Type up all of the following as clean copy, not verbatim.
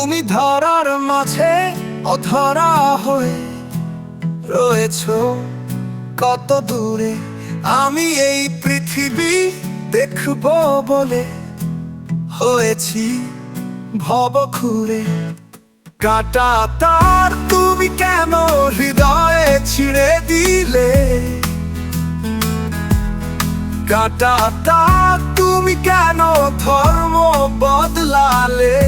তুমি ধরার মাঝে অধরা হয়ে রয়েছো কত দূরে। আমি এই পৃথিবী দেখবো বলে হয়েছি ভব ঘুরে। কাঁটা তার তুমি কেন হৃদয়ে ছিঁড়ে দিলে? কাঁটা তার তুমি কেন ধর্ম বদলালে?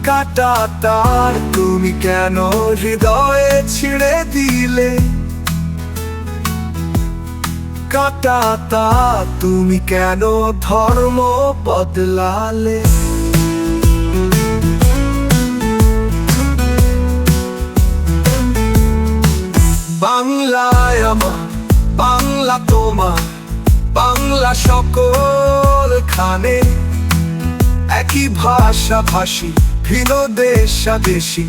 কাঁটা তার তুমি কেন হৃদয়ে ছিঁড়ে দিলে? কাঁটা তার তুমি কেন ধর্ম বদলালে? বাংলায় আমার, বাংলা তোমার, বাংলা সকলখানে একই ভাষা ভাষী, ভিন্ন দেশাদেশী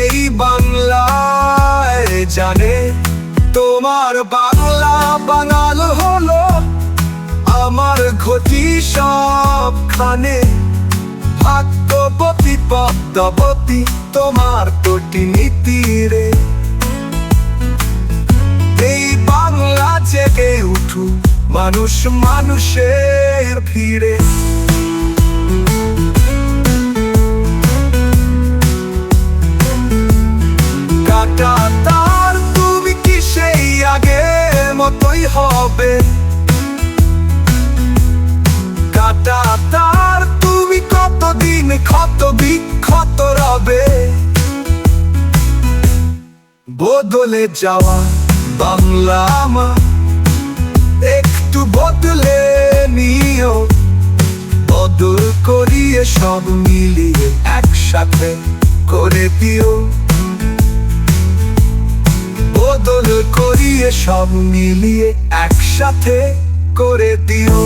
এই বাংলায় জানে। তোমার বাংলা বাঙাল হলো আমার ঘটি সবখানে। ভাগ্যবতী পদ্মাবতী তোমার কোটি নীতিরে। এই বাংলা জেগে উঠু মানুষ মানুষের ভিড়ে। কাঁটা তার তুমি কি সেই আগের মতোই হবে? কাঁটা তার তুমি কতদিন ক্ষত বিক্ষত রবে? বদলে যাওয়া বাংলা আমার একটু বদলে নিও। বদল করিয়ে সব মিলিয়ে একসাথে করে দিও। বদল করিয়ে সব মিলিয়ে একসাথে করে দিও।